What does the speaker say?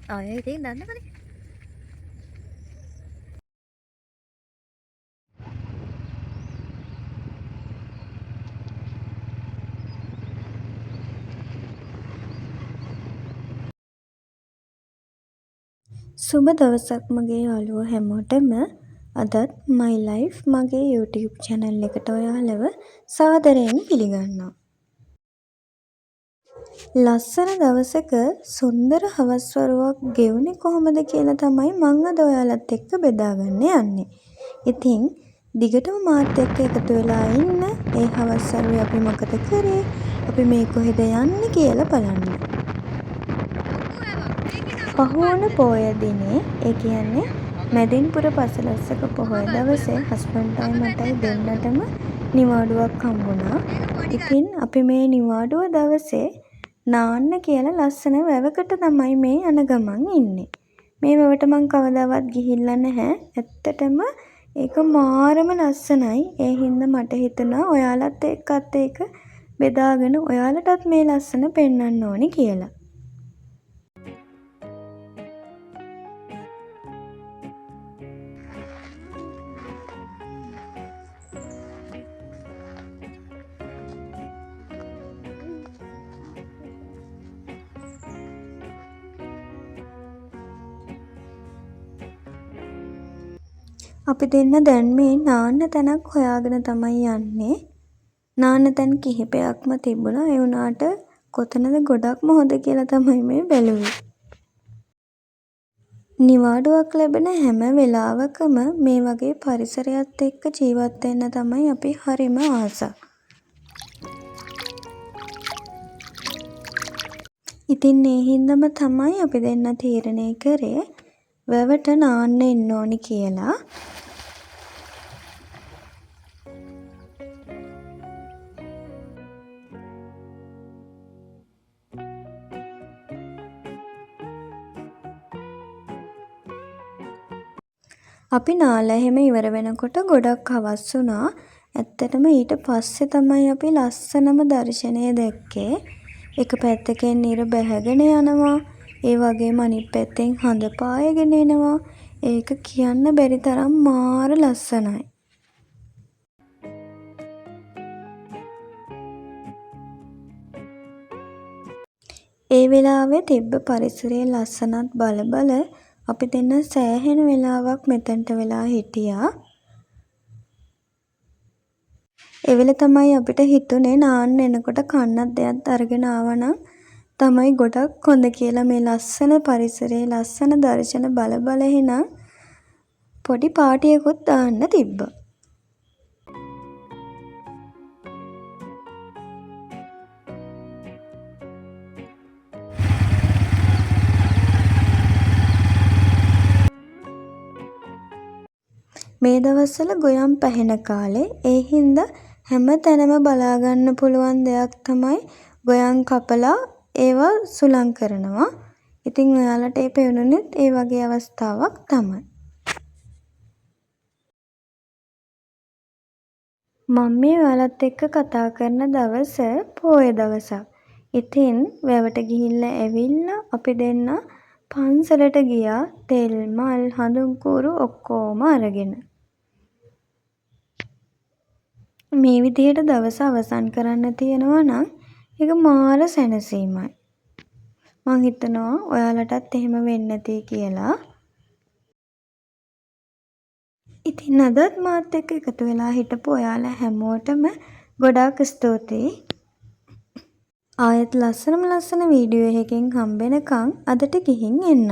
Ờ, tiếng đánh đó đi. සුබ දවසක් මගේ යාළුවෝ හැමෝටම. අදත් my life මගේ YouTube channel එකට ඔයාලව සාදරයෙන් පිළිගන්නවා. ලස්සන දවසක සුන්දර හවස් වරුවක් ගෙවුනේ කොහොමද කියලා තමයි මං අද ඔයාලත් එක්ක බෙදාගන්න යන්නේ. ඉතින් දිගටම මාත් එක්ක එකතු වෙලා ඉන්න. ඒ හවස් වරුවේ අපි මොකද කරේ? අපි මේ කොහෙද යන්නේ කියලා බලන්න. පහුවන පෝය දිනේ, ඒ කියන්නේ මැදින්පුර පසළොස්වක පොහොය දවසේ හස්බන්ඩ්ටයි මටයි දෙන්නටම නිවාඩුවක් හම්බුණා. ඉතින් අපි මේ නිවාඩුව දවසේ නාන්න කියලා ලස්සන වැවකට තමයි මේ යන ගමන් ඉන්නේ. මේ වැවට මං කවදාවත් ගිහිල්ලා නැහැ. ඇත්තටම ඒක මාරම ලස්සනයි. ඒ හින්දා මට හිතුණා ඔයාලත් එක්කත් ඒක බෙදාගෙන ඔයාලටත් මේ ලස්සන පෙන්වන්න ඕනි කියලා. අපි දෙන්න දැන් මේ නාන්න තැනක් හොයාගෙන තමයි යන්නේ. නාන්න තැන් කිහිපයක්ම තිබුණා. ඒ වුණාට කොතනද ගොඩක්ම හොඳ කියලා තමයි මේ බැලුවේ. නිවාඩුවක් ලැබෙන හැම වෙලාවකම මේ වගේ පරිසරයත් එක්ක ජීවත් වෙන්න තමයි අපි හරිම ආස. ඉතින් ඒ හින්දාම තමයි අපි දෙන්න තීරණය කරේ වැවට නාන්න එන්න ඕනි කියලා. අපි නාලා එහෙම ඉවර වෙනකොට ගොඩක් හවස් වුණා. ඇත්තටම ඊට පස්සේ තමයි අපි ලස්සනම දර්ශනය දැක්කේ. එක පැත්තකින් ඉර බැහැගෙන යනවා. ඒ වගේම අනිත් පැත්තෙන් හඳ පායගෙන එනවා. ඒක කියන්න බැරි තරම් මාර ලස්සනයි. ඒ වෙලාවේ තිබ්බ පරිසරයේ ලස්සනත් බල අපි දෙන්න සෑහෙන වෙලාවක් මෙතනට වෙලා හිටියා. ඒ වෙලේ තමයි අපිට හිතුනේ නාන්න එනකොට කන්නත් දෙයක් අරගෙන ආවනම් තමයි ගොඩක් හොඳ කියලා. මේ ලස්සන පරිසරයේ ලස්සන දර්ශන බල එහෙනම් පොඩි පාටියකුත් දාන්න තිබ්බා. මේ දවස්වල ගොයම් පැහෙන කාලේ. ඒ හින්දා හැම තැනම බලා ගන්න පුළුවන් දෙයක් තමයි ගොයම් කපලා ඒවා සුළං කරනවා. ඉතින් ඔයාලට ඒ පෙවුනුනෙත් ඒ වගේ අවස්ථාවක් තමයි. මම මේ ඔයාලත් එක්ක කතා කරන දවස පෝය දවසක්. ඉතින් වැවට ගිහිල්ලා ඇවිල්ලා අපි දෙන්න පන්සලට ගියා. තෙල් මල් හඳුන් කූරු ඔක්කොම අරගෙන. මේ විදිහට දවස අවසන් කරන්න තියෙනවා නම් ඒක මාර සැනසීමයි. මං හිතනවා ඔයාලටත් එහෙම වෙන්න ඇති කියලා. ඉතින් අදත් මාත් එක්ක එකතු වෙලා හිටපු ඔයාලා හැමෝටම ගොඩාක් ස්තුතියි. ආයෙත් ලස්සන වීඩියෝ එකකින් හම්බෙනකන් අදට ගිහින් එන්න.